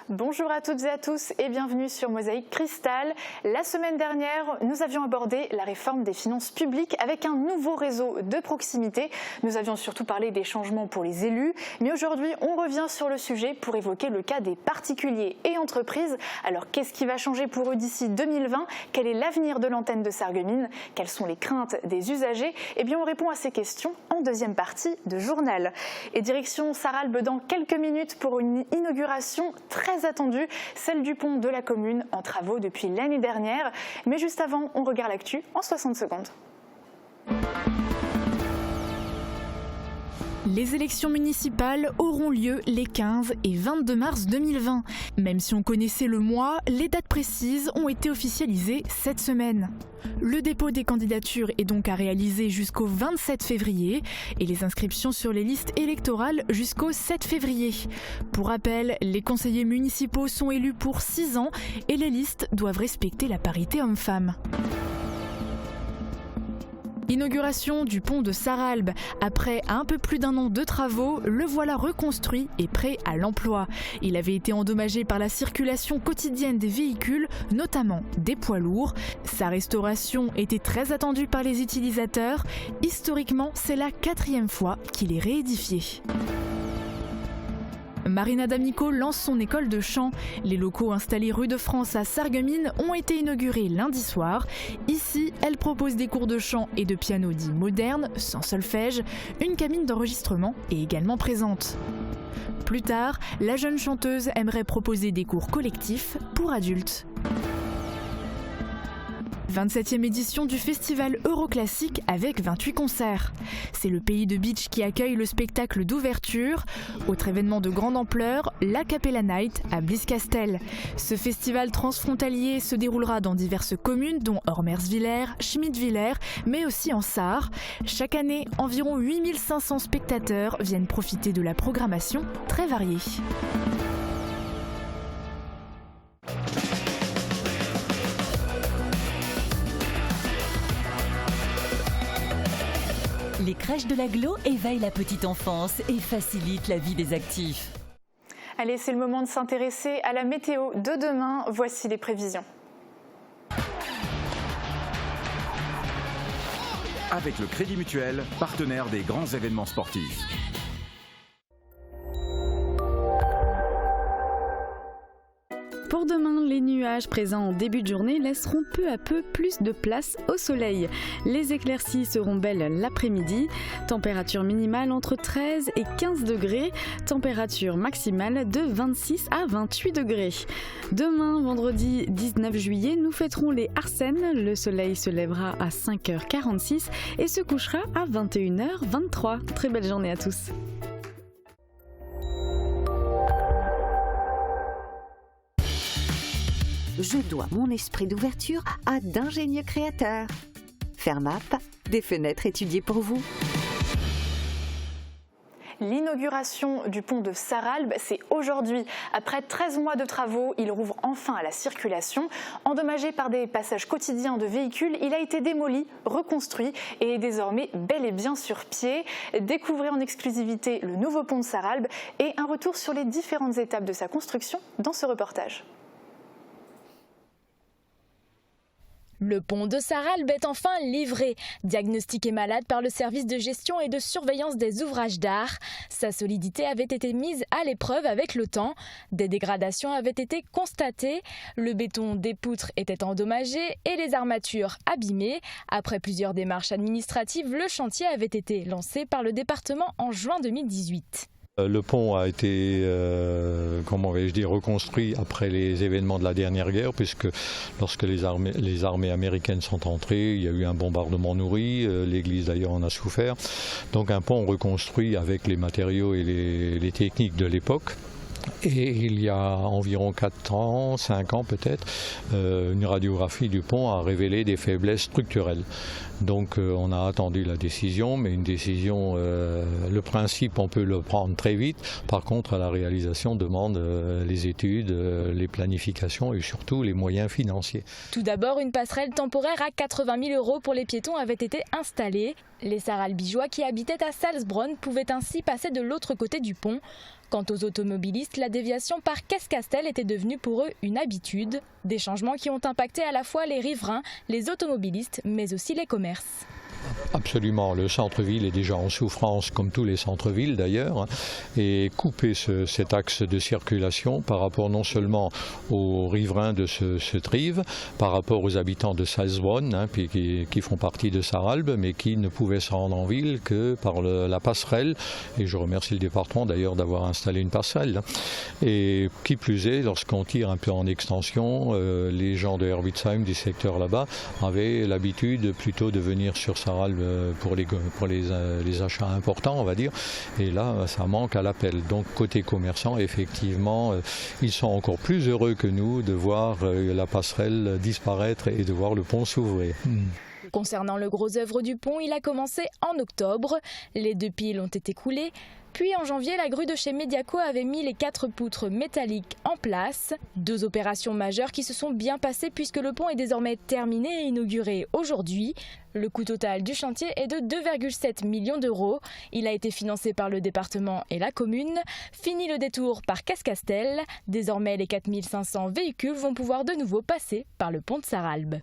Bonjour à toutes et à tous et bienvenue sur Mosaïque Cristal. La semaine dernière, nous avions abordé la réforme des finances publiques avec un nouveau réseau de proximité. Nous avions surtout parlé des changements pour les élus. Mais aujourd'hui, on revient sur le sujet pour évoquer le cas des particuliers et entreprises. Alors, qu'est-ce qui va changer pour eux d'ici 2020 ? Quel est l'avenir de l'antenne de Sarreguemines ? Quelles sont les craintes des usagers ? Eh bien, on répond à ces questions en deuxième partie de journal. Et direction Sarralbe dans quelques minutes pour une inauguration très attendue, celle du pont de la commune en travaux depuis l'année dernière. Mais juste avant, on regarde l'actu en 60 secondes. Les élections municipales auront lieu les 15 et 22 mars 2020. Même si on connaissait le mois, les dates précises ont été officialisées cette semaine. Le dépôt des candidatures est donc à réaliser jusqu'au 27 février et les inscriptions sur les listes électorales jusqu'au 7 février. Pour rappel, les conseillers municipaux sont élus pour 6 ans et les listes doivent respecter la parité homme-femme. Inauguration du pont de Sarralbe. Après un peu plus d'un an de travaux, le voilà reconstruit et prêt à l'emploi. Il avait été endommagé par la circulation quotidienne des véhicules, notamment des poids lourds. Sa restauration était très attendue par les utilisateurs. Historiquement, c'est la 4e fois qu'il est réédifié. Marina D'Amico lance son école de chant. Les locaux installés rue de France à Sarreguemines ont été inaugurés lundi soir. Ici, elle propose des cours de chant et de piano dits modernes, sans solfège. Une cabine d'enregistrement est également présente. Plus tard, la jeune chanteuse aimerait proposer des cours collectifs pour adultes. 27e édition du festival Euroclassique avec 28 concerts. C'est le pays de Beach qui accueille le spectacle d'ouverture. Autre événement de grande ampleur, la Capella Night à Blieskastel. Ce festival transfrontalier se déroulera dans diverses communes dont Ormersviller, Schmidwiller, mais aussi en Sarre. Chaque année, environ 8500 spectateurs viennent profiter de la programmation très variée. Les crèches de l'Agglo éveillent la petite enfance et facilitent la vie des actifs. Allez, c'est le moment de s'intéresser à la météo de demain. Voici les prévisions. Avec le Crédit Mutuel, partenaire des grands événements sportifs. Pour demain, les nuages présents en début de journée laisseront peu à peu plus de place au soleil. Les éclaircies seront belles l'après-midi. Température minimale entre 13 et 15 degrés. Température maximale de 26 à 28 degrés. Demain, vendredi 19 juillet, nous fêterons les Arsennes. Le soleil se lèvera à 5h46 et se couchera à 21h23. Très belle journée à tous. Je dois mon esprit d'ouverture à d'ingénieux créateurs. Fermap, des fenêtres étudiées pour vous. L'inauguration du pont de Sarralbe, c'est aujourd'hui. Après 13 mois de travaux, il rouvre enfin à la circulation. Endommagé par des passages quotidiens de véhicules, il a été démoli, reconstruit et est désormais bel et bien sur pied. Découvrez en exclusivité le nouveau pont de Sarralbe et un retour sur les différentes étapes de sa construction dans ce reportage. Le pont de Sarralbe est enfin livré, diagnostiqué malade par le service de gestion et de surveillance des ouvrages d'art. Sa solidité avait été mise à l'épreuve avec le temps. Des dégradations avaient été constatées. Le béton des poutres était endommagé et les armatures abîmées. Après plusieurs démarches administratives, le chantier avait été lancé par le département en juin 2018. Le pont a été, reconstruit après les événements de la dernière guerre, puisque lorsque les armées américaines sont entrées, il y a eu un bombardement nourri, l'église d'ailleurs en a souffert. Donc un pont reconstruit avec les matériaux et les techniques de l'époque. Et il y a environ 4 ans, 5 ans peut-être, une radiographie du pont a révélé des faiblesses structurelles. Donc on a attendu la décision, mais une décision, le principe on peut le prendre très vite. Par contre la réalisation demande les études, les planifications et surtout les moyens financiers. Tout d'abord, une passerelle temporaire à 80 000 € pour les piétons avait été installée. Les Sarralbigeois qui habitaient à Salzbronn pouvaient ainsi passer de l'autre côté du pont. Quant aux automobilistes, la déviation par Cascastel était devenue pour eux une habitude. Des changements qui ont impacté à la fois les riverains, les automobilistes, mais aussi les commerces. Absolument, le centre-ville est déjà en souffrance, comme tous les centres-villes d'ailleurs, et couper cet axe de circulation par rapport non seulement aux riverains de cette rive, par rapport aux habitants de Salzbronn, qui font partie de Sarralbe, mais qui ne pouvaient se rendre en ville que par la passerelle, et je remercie le département d'ailleurs d'avoir installé une passerelle. Et qui plus est, lorsqu'on tire un peu en extension, les gens de Herbitzheim, du secteur là-bas, avaient l'habitude plutôt de venir sur Sarralbe pour les achats importants, on va dire, et là ça manque à l'appel. Donc côté commerçant, effectivement, ils sont encore plus heureux que nous de voir la passerelle disparaître et de voir le pont s'ouvrir. Concernant le gros œuvre du pont, il a commencé en octobre. Les 2 piles ont été coulées. Puis en janvier, la grue de chez Mediaco avait mis les 4 poutres métalliques en place. 2 opérations majeures qui se sont bien passées puisque le pont est désormais terminé et inauguré aujourd'hui. Le coût total du chantier est de 2,7 millions d'euros. Il a été financé par le département et la commune. Fini le détour par Cascastel. Désormais, les 4500 véhicules vont pouvoir de nouveau passer par le pont de Sarralbe.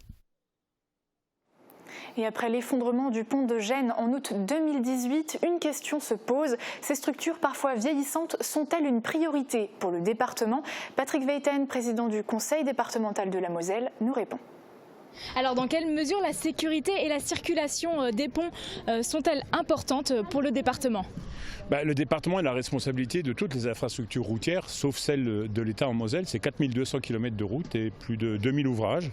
Et après l'effondrement du pont de Gênes en août 2018, une question se pose. Ces structures parfois vieillissantes sont-elles une priorité pour le département ? Patrick Weiten, président du conseil départemental de la Moselle, nous répond. Alors dans quelle mesure la sécurité et la circulation des ponts sont-elles importantes pour le département ? Le département a la responsabilité de toutes les infrastructures routières, sauf celles de l'État en Moselle. C'est 4200 km de route et plus de 2000 ouvrages.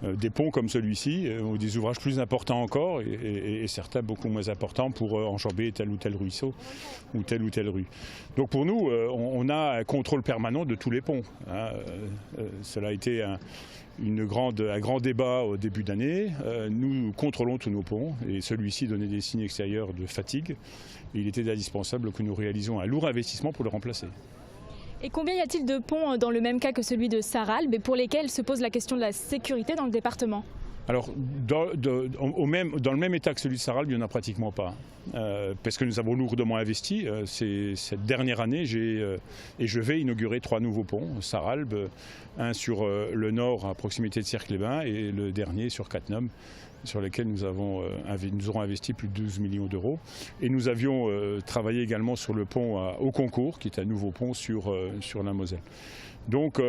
Des ponts comme celui-ci, ou des ouvrages plus importants encore, et certains beaucoup moins importants pour enjamber tel ou tel ruisseau ou telle rue. Donc pour nous, on a un contrôle permanent de tous les ponts. Cela a été un grand débat au début d'année. Nous contrôlons tous nos ponts et celui-ci donnait des signes extérieurs de fatigue. Il était indispensable que nous réalisions un lourd investissement pour le remplacer. Et combien y a-t-il de ponts dans le même cas que celui de Sarralbe et pour lesquels se pose la question de la sécurité dans le département ? Alors, dans le même état que celui de Sarralbe, il n'y en a pratiquement pas. Parce que nous avons lourdement investi. Cette dernière année, et je vais inaugurer 3 nouveaux ponts. Sarralbe, un sur le nord à proximité de Cirque-les-Bains et le dernier sur Cattenom, sur lesquels nous aurons investi plus de 12 millions d'euros. Et nous avions travaillé également sur le pont au Concours, qui est un nouveau pont sur la Moselle. Donc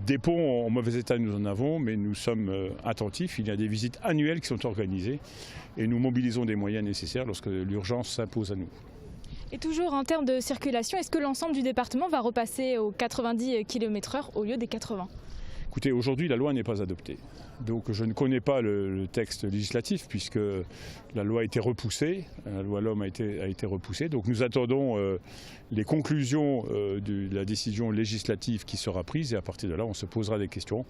des ponts en mauvais état nous en avons, mais nous sommes attentifs. Il y a des visites annuelles qui sont organisées et nous mobilisons des moyens nécessaires lorsque l'urgence s'impose à nous. Et toujours en termes de circulation, est-ce que l'ensemble du département va repasser aux 90 km/h au lieu des 80 ? Écoutez, aujourd'hui la loi n'est pas adoptée. Donc je ne connais pas le texte législatif puisque la loi a été repoussée, la loi LOM a été repoussée. Donc nous attendons les conclusions de la décision législative qui sera prise et à partir de là on se posera des questions.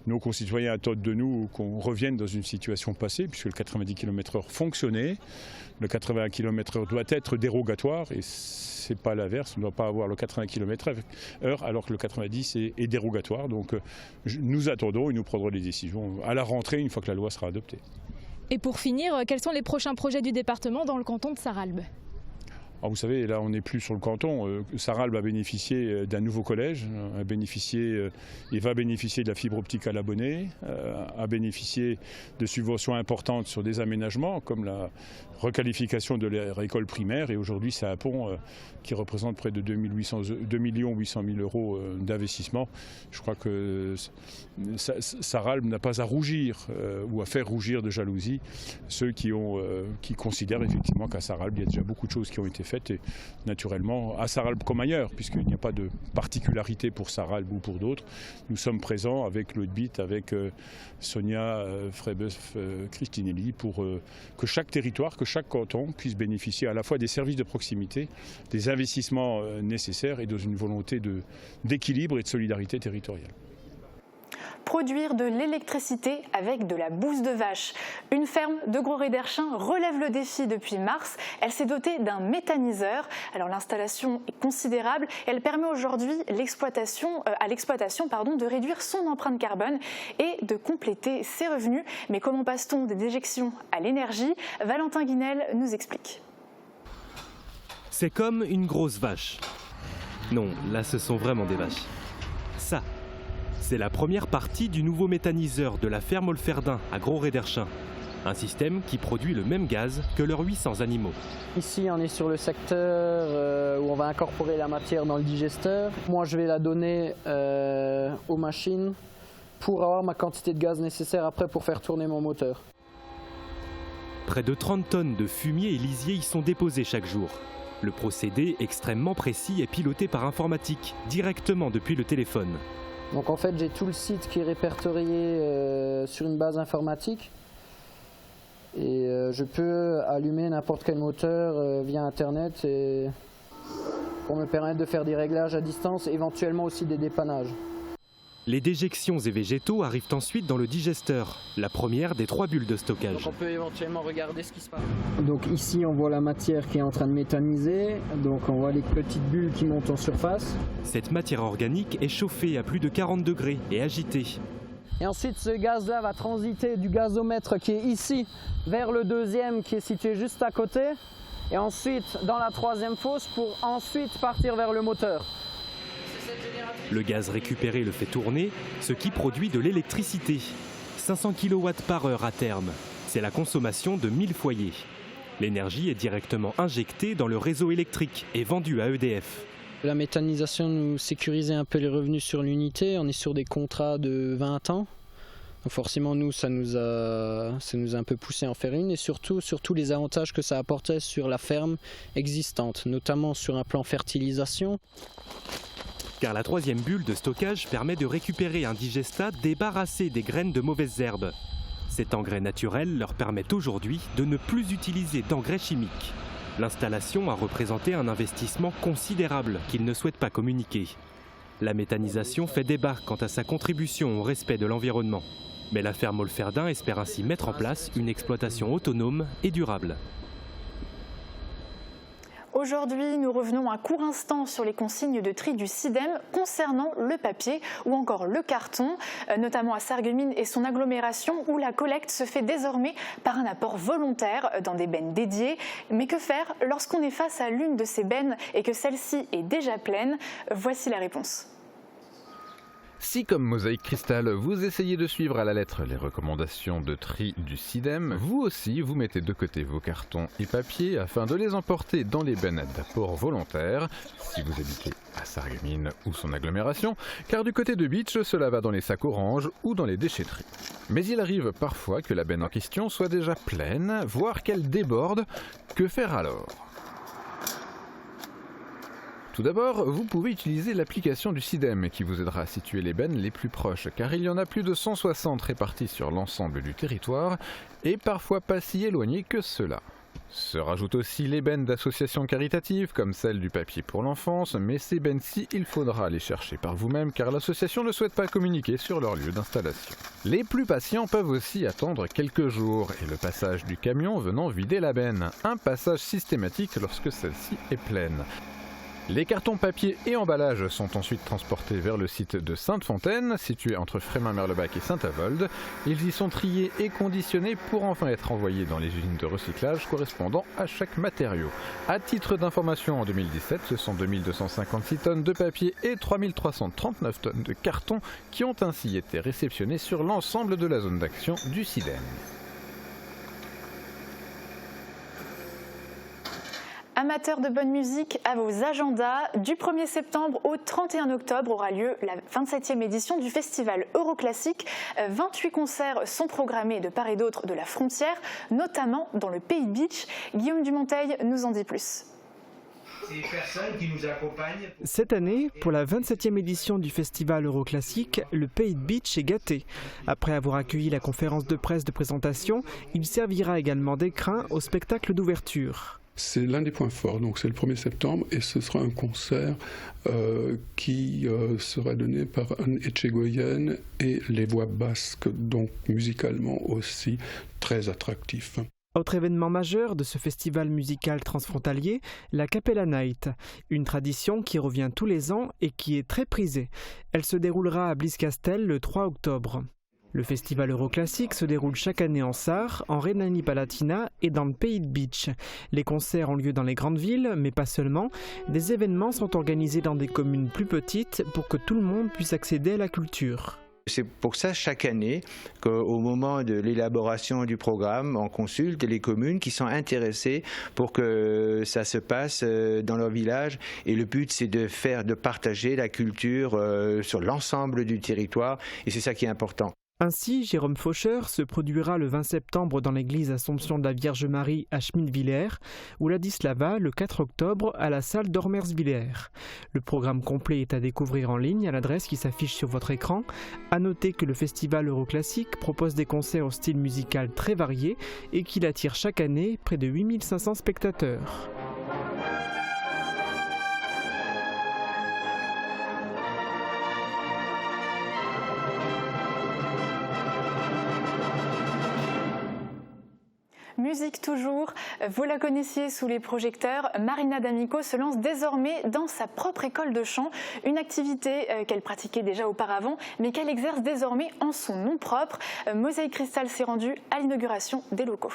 Nos concitoyens attendent de nous qu'on revienne dans une situation passée puisque le 90 km/h fonctionnait. Le 80 km/h doit être dérogatoire et c'est pas l'inverse, on ne doit pas avoir le 80 km/h alors que le 90 est dérogatoire. Donc nous attendons et nous prendrons les décisions à la rentrée une fois que la loi sera adoptée. Et pour finir, quels sont les prochains projets du département dans le canton de Sarralbe ? Alors vous savez, là on n'est plus sur le canton. Sarralbe a bénéficié d'un nouveau collège, va bénéficier de la fibre optique à l'abonné, a bénéficié de subventions importantes sur des aménagements comme la requalification de leur école primaire et aujourd'hui c'est un pont qui représente près de 2 800 000 euros d'investissement. Je crois que Sarralbe n'a pas à rougir ou à faire rougir de jalousie ceux qui considèrent effectivement qu'à Sarralbe il y a déjà beaucoup de choses qui ont été faites et naturellement à Sarralbe comme ailleurs puisqu'il n'y a pas de particularité pour Sarralbe ou pour d'autres. Nous sommes présents avec le BIT, avec Sonia Freibeuf-Christinelli pour que chaque territoire, que chaque canton puisse bénéficier à la fois des services de proximité, des investissements nécessaires et dans une volonté d'équilibre et de solidarité territoriale. Produire de l'électricité avec de la bouse de vache. Une ferme de Gros-Ré-d'Erchin relève le défi depuis mars. Elle s'est dotée d'un méthaniseur. Alors l'installation est considérable. Elle permet aujourd'hui à l'exploitation de réduire son empreinte carbone et de compléter ses revenus. Mais comment passe-t-on des déjections à l'énergie ? Valentin Guinel nous explique. C'est comme une grosse vache. Non, là ce sont vraiment des vaches. Ça, c'est la première partie du nouveau méthaniseur de la ferme Olferdin à Gros-Réderchin. Un système qui produit le même gaz que leurs 800 animaux. Ici, on est sur le secteur où on va incorporer la matière dans le digesteur. Moi, je vais la donner aux machines pour avoir ma quantité de gaz nécessaire après pour faire tourner mon moteur. Près de 30 tonnes de fumier et lisier y sont déposés chaque jour. Le procédé, extrêmement précis, est piloté par informatique, directement depuis le téléphone. Donc en fait, j'ai tout le site qui est répertorié sur une base informatique. Et je peux allumer n'importe quel moteur via Internet pour me permettre de faire des réglages à distance, éventuellement aussi des dépannages. Les déjections et végétaux arrivent ensuite dans le digesteur, la première des 3 bulles de stockage. Donc on peut éventuellement regarder ce qui se passe. Donc ici on voit la matière qui est en train de méthaniser, donc on voit les petites bulles qui montent en surface. Cette matière organique est chauffée à plus de 40 degrés et agitée. Et ensuite ce gaz-là va transiter du gazomètre qui est ici vers le deuxième qui est situé juste à côté. Et ensuite dans la troisième fosse pour ensuite partir vers le moteur. Le gaz récupéré le fait tourner, ce qui produit de l'électricité. 500 kW par heure à terme. C'est la consommation de 1000 foyers. L'énergie est directement injectée dans le réseau électrique et vendue à EDF. La méthanisation nous sécurisait un peu les revenus sur l'unité. On est sur des contrats de 20 ans. Donc forcément, nous, ça nous a un peu poussé à en faire une. Et surtout les avantages que ça apportait sur la ferme existante, notamment sur un plan fertilisation. Car la troisième bulle de stockage permet de récupérer un digestat débarrassé des graines de mauvaises herbes. Cet engrais naturel leur permet aujourd'hui de ne plus utiliser d'engrais chimiques. L'installation a représenté un investissement considérable qu'ils ne souhaitent pas communiquer. La méthanisation fait débat quant à sa contribution au respect de l'environnement. Mais la ferme Olferdin espère ainsi mettre en place une exploitation autonome et durable. Aujourd'hui, nous revenons un court instant sur les consignes de tri du SIDEM concernant le papier ou encore le carton, notamment à Sarreguemines et son agglomération où la collecte se fait désormais par un apport volontaire dans des bennes dédiées. Mais que faire lorsqu'on est face à l'une de ces bennes et que celle-ci est déjà pleine? Voici la réponse. Si comme Mosaïque Cristal, vous essayez de suivre à la lettre les recommandations de tri du SIDEM, vous aussi vous mettez de côté vos cartons et papiers afin de les emporter dans les bennes d'apport volontaire, si vous habitez à Sarreguemines ou son agglomération, car du côté de Beach, cela va dans les sacs oranges ou dans les déchetteries. Mais il arrive parfois que la benne en question soit déjà pleine, voire qu'elle déborde. Que faire alors ? Tout d'abord, vous pouvez utiliser l'application du SIDEM qui vous aidera à situer les bennes les plus proches, car il y en a plus de 160 réparties sur l'ensemble du territoire et parfois pas si éloignées que cela. Se rajoutent aussi les bennes d'associations caritatives comme celle du papier pour l'enfance, mais ces bennes-ci, il faudra les chercher par vous-même car l'association ne souhaite pas communiquer sur leur lieu d'installation. Les plus patients peuvent aussi attendre quelques jours et le passage du camion venant vider la benne, un passage systématique lorsque celle-ci est pleine. Les cartons papier et emballage sont ensuite transportés vers le site de Sainte-Fontaine, situé entre Frémin-Merlebach et Saint-Avold. Ils y sont triés et conditionnés pour enfin être envoyés dans les usines de recyclage correspondant à chaque matériau. À titre d'information, en 2017, ce sont 2256 tonnes de papier et 3339 tonnes de carton qui ont ainsi été réceptionnés sur l'ensemble de la zone d'action du SIDEM. Amateurs de bonne musique, à vos agendas, du 1er septembre au 31 octobre aura lieu la 27e édition du festival Euroclassique. 28 concerts sont programmés de part et d'autre de la frontière, notamment dans le Pays de Beach. Guillaume Dumonteil nous en dit plus. Qui nous accompagnent. Cette année, pour la 27e édition du festival Euroclassique, le Pays de Beach est gâté. Après avoir accueilli la conférence de presse de présentation, il servira également d'écrin au spectacle d'ouverture. C'est l'un des points forts, donc c'est le 1er septembre et ce sera un concert qui sera donné par Anne Etchegoyen et les voix basques, donc musicalement aussi très attractif. Autre événement majeur de ce festival musical transfrontalier, la Capella Night, une tradition qui revient tous les ans et qui est très prisée. Elle se déroulera à Blieskastel le 3 octobre. Le festival Euroclassique se déroule chaque année en Sarre, en Rhénanie-Palatinat et dans le pays de Bitche. Les concerts ont lieu dans les grandes villes, mais pas seulement. Des événements sont organisés dans des communes plus petites pour que tout le monde puisse accéder à la culture. C'est pour ça, chaque année, qu'au moment de l'élaboration du programme, on consulte les communes qui sont intéressées pour que ça se passe dans leur village. Et le but, c'est de partager la culture sur l'ensemble du territoire. Et c'est ça qui est important. Ainsi, Jérôme Faucheur se produira le 20 septembre dans l'église Assomption de la Vierge Marie à Schmidtvillers ou Ladislava le 4 octobre à la salle d'Ormersvillers. Le programme complet est à découvrir en ligne à l'adresse qui s'affiche sur votre écran. À noter que le festival Euroclassique propose des concerts au style musical très varié et qu'il attire chaque année près de 8500 spectateurs. Musique toujours, vous la connaissiez sous les projecteurs, Marina D'Amico se lance désormais dans sa propre école de chant, une activité qu'elle pratiquait déjà auparavant, mais qu'elle exerce désormais en son nom propre. Mosaïque Cristal s'est rendue à l'inauguration des locaux.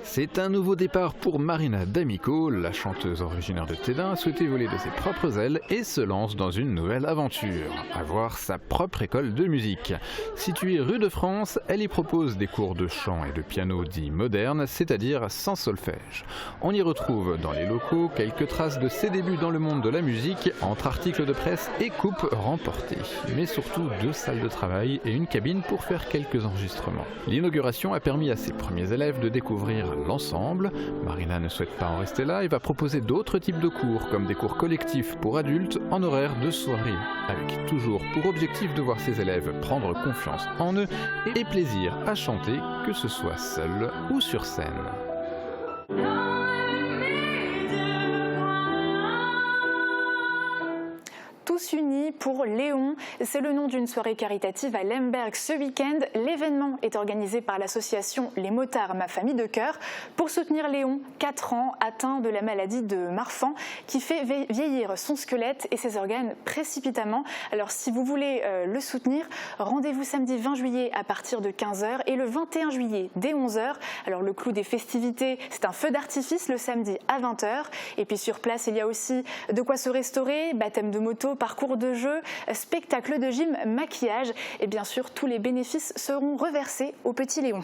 C'est un nouveau départ pour Marina D'Amico. La chanteuse originaire de Tédin a souhaité voler de ses propres ailes et se lance dans une nouvelle aventure, avoir sa propre école de musique. Située rue de France, elle y propose des cours de chant et de piano dits modernes, c'est-à-dire sans solfège. On y retrouve dans les locaux quelques traces de ses débuts dans le monde de la musique, entre articles de presse et coupes remportées, mais surtout 2 salles de travail et une cabine pour faire quelques enregistrements. L'inauguration a permis à ses premiers élèves de découvrir l'ensemble. Marina ne souhaite pas en rester là et va proposer d'autres types de cours, comme des cours collectifs pour adultes en horaire de soirée, avec toujours pour objectif de voir ses élèves prendre confiance en eux et plaisir à chanter, que ce soit seul ou sur scène. Tous unis pour Léon, c'est le nom d'une soirée caritative à Lemberg ce week-end. L'événement est organisé par l'association Les Motards, ma famille de cœur, pour soutenir Léon, 4 ans, atteint de la maladie de Marfan, qui fait vieillir son squelette et ses organes précipitamment. Alors si vous voulez le soutenir, rendez-vous samedi 20 juillet à partir de 15h et le 21 juillet dès 11h. Alors le clou des festivités, c'est un feu d'artifice le samedi à 20h. Et puis sur place, il y a aussi de quoi se restaurer, baptême de moto, parcours de jeu, spectacle de gym, maquillage et bien sûr tous les bénéfices seront reversés au petit Léon.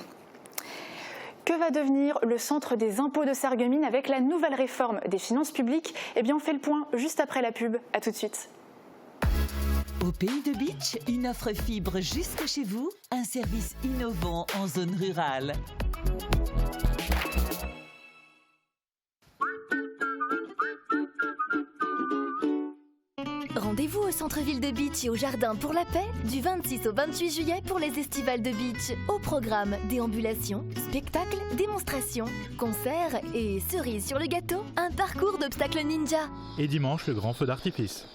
Que va devenir le centre des impôts de Sarreguemines avec la nouvelle réforme des finances publiques? Eh bien on fait le point juste après la pub, à tout de suite. Au pays de Bitche, une offre fibre jusque chez vous, un service innovant en zone rurale. Rendez-vous au centre-ville de Bitche et au Jardin pour la Paix du 26 au 28 juillet pour les estivales de Bitche. Au programme, déambulations, spectacles, démonstrations, concerts et cerises sur le gâteau, un parcours d'obstacles ninja. Et dimanche, le grand feu d'artifice.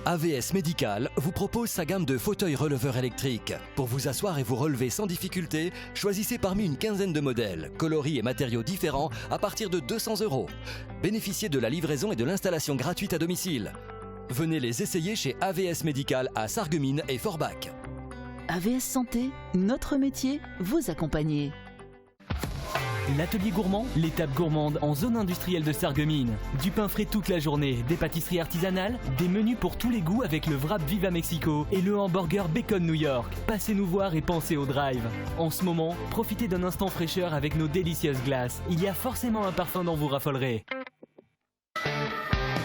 AVS Médical vous propose sa gamme de fauteuils releveurs électriques. Pour vous asseoir et vous relever sans difficulté, choisissez parmi une quinzaine de modèles, coloris et matériaux différents à partir de 200 €. Bénéficiez de la livraison et de l'installation gratuite à domicile. Venez les essayer chez AVS Médical à Sarreguemines et Forbach. AVS Santé, notre métier, vous accompagner. L'atelier gourmand, l'étape gourmande en zone industrielle de Sarreguemines. Du pain frais toute la journée, des pâtisseries artisanales, des menus pour tous les goûts avec le wrap Viva Mexico et le hamburger Bacon New York. Passez nous voir et pensez au drive. En ce moment, profitez d'un instant fraîcheur avec nos délicieuses glaces. Il y a forcément un parfum dont vous raffolerez.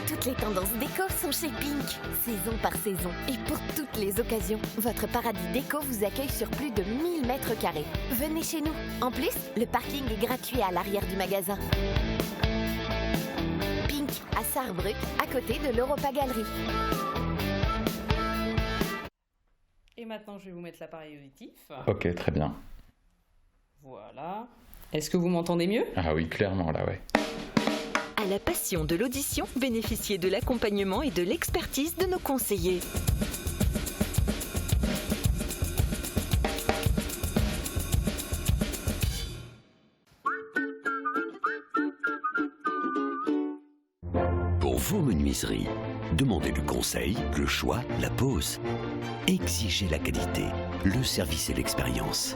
Toutes les tendances déco sont chez Pink, saison par saison. Et pour toutes les occasions, votre paradis déco vous accueille sur plus de 1000 mètres carrés. Venez chez nous. En plus, le parking est gratuit à l'arrière du magasin. Pink, à Sarrebruck, à côté de l'Europa Galerie. Et maintenant, je vais vous mettre l'appareil auditif. Ok, très bien. Voilà. Est-ce que vous m'entendez mieux? Ah oui, clairement là, ouais. À la passion de l'audition, bénéficiez de l'accompagnement et de l'expertise de nos conseillers. Pour vos menuiseries, demandez le conseil, le choix, la pose. Exigez la qualité, le service et l'expérience.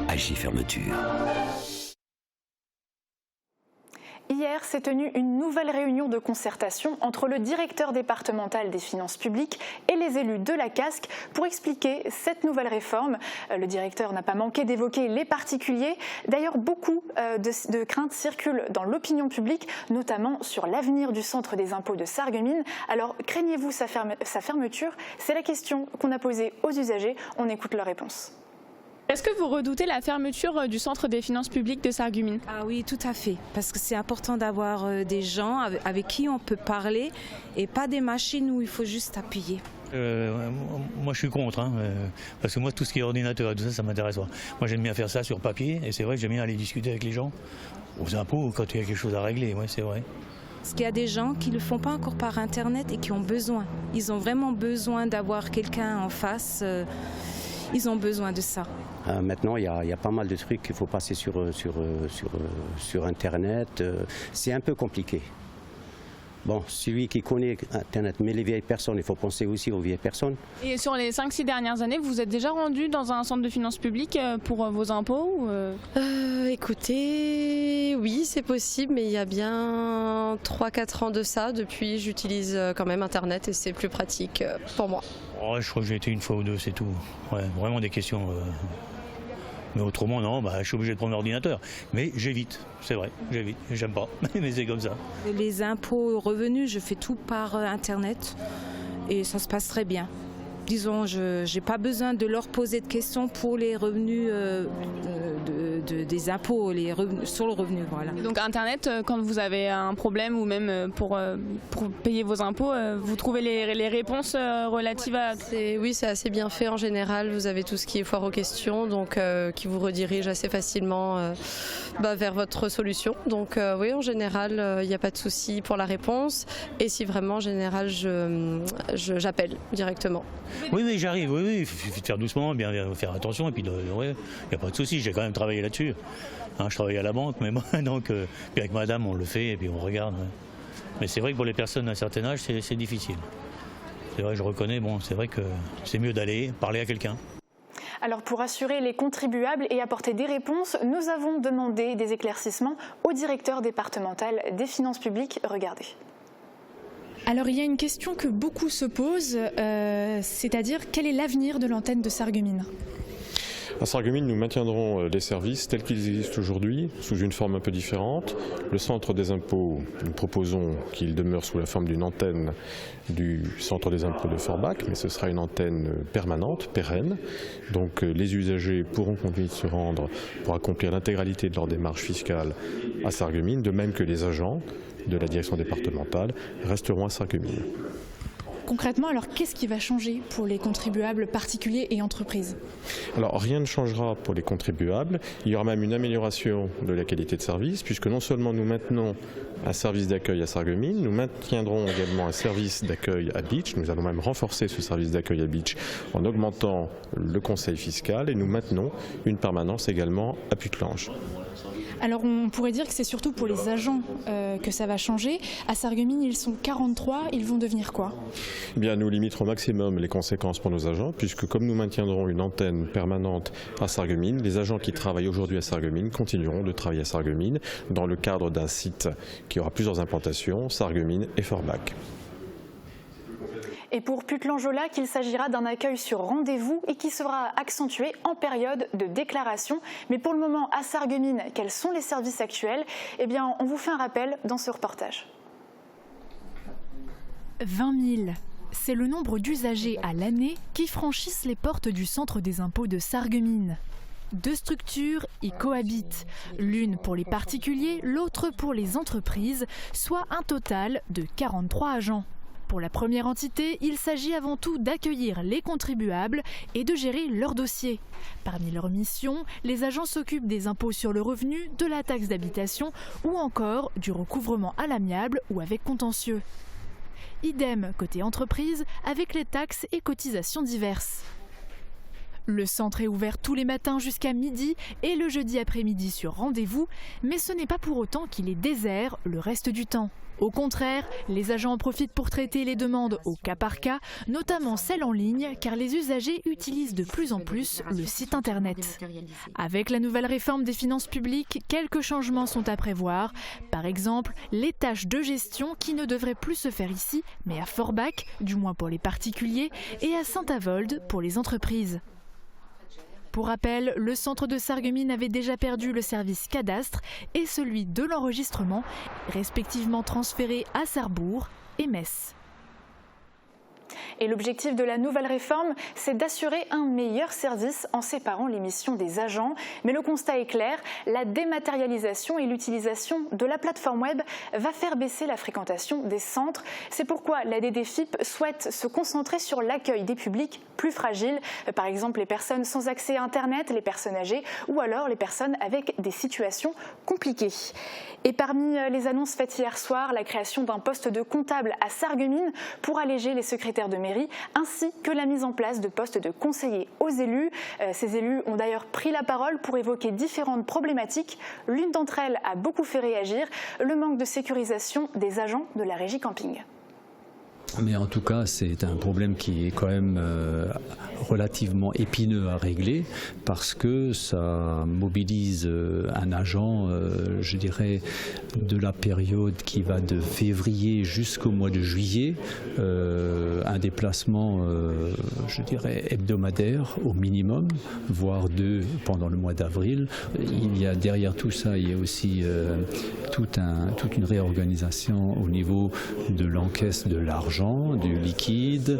AG Fermeture. Hier s'est tenue une nouvelle réunion de concertation entre le directeur départemental des finances publiques et les élus de la Casques pour expliquer cette nouvelle réforme. Le directeur n'a pas manqué d'évoquer les particuliers. D'ailleurs, beaucoup de craintes circulent dans l'opinion publique, notamment sur l'avenir du centre des impôts de Sarreguemines. Alors, craignez-vous sa fermeture? C'est la question qu'on a posée aux usagers. On écoute leur réponse. Est-ce que vous redoutez la fermeture du centre des finances publiques de Sarreguemines? Ah oui, tout à fait, parce que c'est important d'avoir des gens avec qui on peut parler et pas des machines où il faut juste appuyer. Moi je suis contre, parce que moi tout ce qui est ordinateur et tout ça, ça m'intéresse pas. Moi j'aime bien faire ça sur papier et c'est vrai que j'aime bien aller discuter avec les gens aux impôts quand il y a quelque chose à régler, ouais, c'est vrai. Parce qu'il y a des gens qui ne le font pas encore par internet et qui ont besoin. Ils ont vraiment besoin d'avoir quelqu'un en face. Ils ont besoin de ça. Maintenant, il y a pas mal de trucs qu'il faut passer sur Internet. C'est un peu compliqué. Bon, celui qui connaît Internet, mais les vieilles personnes, il faut penser aussi aux vieilles personnes. Et sur les 5-6 dernières années, vous vous êtes déjà rendu dans un centre de finances publiques pour vos impôts Écoutez, oui, c'est possible, mais il y a bien 3-4 ans de ça. Depuis, j'utilise quand même Internet et c'est plus pratique pour moi. Oh, je crois que j'ai été une fois ou deux, c'est tout. Ouais, vraiment des questions. Mais autrement, non, je suis obligé de prendre l'ordinateur. Mais j'évite, c'est vrai, j'évite. J'aime pas, mais c'est comme ça. Les impôts revenus, je fais tout par Internet et ça se passe très bien. Disons, je n'ai pas besoin de leur poser de questions pour les revenus des impôts, les revenus, sur le revenu. Voilà. Donc Internet, quand vous avez un problème ou même pour payer vos impôts, vous trouvez les réponses relatives à... Oui, c'est assez bien fait en général. Vous avez tout ce qui est foire aux questions, donc qui vous redirige assez facilement vers votre solution. Donc oui, en général, il n'y a pas de souci pour la réponse. Et si vraiment, en général, j'appelle directement. Oui, j'arrive, oui, il suffit de faire doucement, bien faire attention, et puis il n'y a pas de souci, j'ai quand même travaillé là-dessus. Je travaille à la banque, mais moi, donc, puis avec madame, on le fait, et puis on regarde. Ouais. Mais c'est vrai que pour les personnes d'un certain âge, c'est difficile. C'est vrai, je reconnais, c'est vrai que c'est mieux d'aller parler à quelqu'un. Alors pour assurer les contribuables et apporter des réponses, nous avons demandé des éclaircissements au directeur départemental des finances publiques. Regardez. Alors il y a une question que beaucoup se posent, c'est-à-dire quel est l'avenir de l'antenne de Sarreguemines ? À Sarreguemines, nous maintiendrons les services tels qu'ils existent aujourd'hui, sous une forme un peu différente. Le centre des impôts, nous proposons qu'il demeure sous la forme d'une antenne du centre des impôts de Forbach, mais ce sera une antenne permanente, pérenne. Donc les usagers pourront continuer de se rendre pour accomplir l'intégralité de leur démarche fiscale à Sarreguemines, de même que les agents de la direction départementale resteront à Sarreguemines. Concrètement, alors qu'est-ce qui va changer pour les contribuables particuliers et entreprises ? Alors rien ne changera pour les contribuables, il y aura même une amélioration de la qualité de service, puisque non seulement nous maintenons un service d'accueil à Sarreguemines, nous maintiendrons également un service d'accueil à Bitche, nous allons même renforcer ce service d'accueil à Bitche en augmentant le conseil fiscal et nous maintenons une permanence également à Putelange. Alors on pourrait dire que c'est surtout pour les agents que ça va changer. À Sarreguemines, ils sont 43, ils vont devenir quoi ? Eh bien, nous limiterons au maximum les conséquences pour nos agents, puisque comme nous maintiendrons une antenne permanente à Sarreguemines, les agents qui travaillent aujourd'hui à Sarreguemines continueront de travailler à Sarreguemines dans le cadre d'un site qui aura plusieurs implantations, Sarreguemines et Forbach. Et pour Putelange-au-Lac, il s'agira d'un accueil sur rendez-vous et qui sera accentué en période de déclaration. Mais pour le moment, à Sarreguemines, quels sont les services actuels ? Eh bien, on vous fait un rappel dans ce reportage. 20 000. C'est le nombre d'usagers à l'année qui franchissent les portes du centre des impôts de Sarreguemines. Deux structures y cohabitent, l'une pour les particuliers, l'autre pour les entreprises, soit un total de 43 agents. Pour la première entité, il s'agit avant tout d'accueillir les contribuables et de gérer leurs dossiers. Parmi leurs missions, les agents s'occupent des impôts sur le revenu, de la taxe d'habitation ou encore du recouvrement à l'amiable ou avec contentieux. Idem côté entreprise avec les taxes et cotisations diverses. Le centre est ouvert tous les matins jusqu'à midi et le jeudi après-midi sur rendez-vous, mais ce n'est pas pour autant qu'il est désert le reste du temps. Au contraire, les agents en profitent pour traiter les demandes au cas par cas, notamment celles en ligne, car les usagers utilisent de plus en plus le site internet. Avec la nouvelle réforme des finances publiques, quelques changements sont à prévoir. Par exemple, les tâches de gestion qui ne devraient plus se faire ici, mais à Forbach, du moins pour les particuliers, et à Saint-Avold pour les entreprises. Pour rappel, le centre de Sarreguemines avait déjà perdu le service cadastre et celui de l'enregistrement, respectivement transférés à Sarrebourg et Metz. Et l'objectif de la nouvelle réforme, c'est d'assurer un meilleur service en séparant les missions des agents. Mais le constat est clair, la dématérialisation et l'utilisation de la plateforme web va faire baisser la fréquentation des centres. C'est pourquoi la DDFiP souhaite se concentrer sur l'accueil des publics plus fragiles, par exemple les personnes sans accès à Internet, les personnes âgées ou alors les personnes avec des situations compliquées. Et parmi les annonces faites hier soir, la création d'un poste de comptable à Sarreguemines pour alléger les secrétaires de mairie, ainsi que la mise en place de postes de conseillers aux élus. Ces élus ont d'ailleurs pris la parole pour évoquer différentes problématiques. L'une d'entre elles a beaucoup fait réagir, le manque de sécurisation des agents de la régie camping. Mais en tout cas, c'est un problème qui est quand même relativement épineux à régler parce que ça mobilise un agent, je dirais, de la période qui va de février jusqu'au mois de juillet, un déplacement, je dirais, hebdomadaire au minimum, voire 2 pendant le mois d'avril. Il y a derrière tout ça, il y a aussi toute une réorganisation au niveau de l'encaisse de l'argent, du liquide.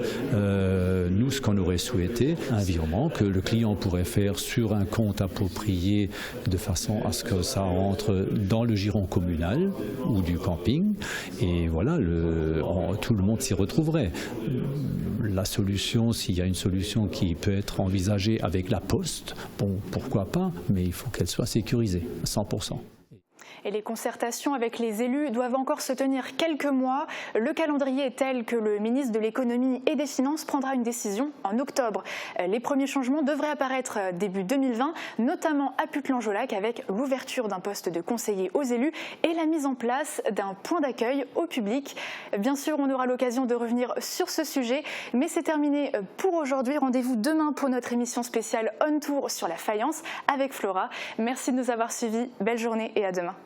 Nous, ce qu'on aurait souhaité, un virement que le client pourrait faire sur un compte approprié de façon à ce que ça rentre dans le giron communal ou du camping. Et voilà, tout le monde s'y retrouverait. La solution, s'il y a une solution qui peut être envisagée avec la Poste, bon, pourquoi pas, mais il faut qu'elle soit sécurisée à 100%. Et les concertations avec les élus doivent encore se tenir quelques mois. Le calendrier est tel que le ministre de l'Économie et des Finances prendra une décision en octobre. Les premiers changements devraient apparaître début 2020, notamment à Putelange-au-Lac avec l'ouverture d'un poste de conseiller aux élus et la mise en place d'un point d'accueil au public. Bien sûr, on aura l'occasion de revenir sur ce sujet, mais c'est terminé pour aujourd'hui. Rendez-vous demain pour notre émission spéciale On Tour sur la faïence avec Flora. Merci de nous avoir suivis. Belle journée et à demain.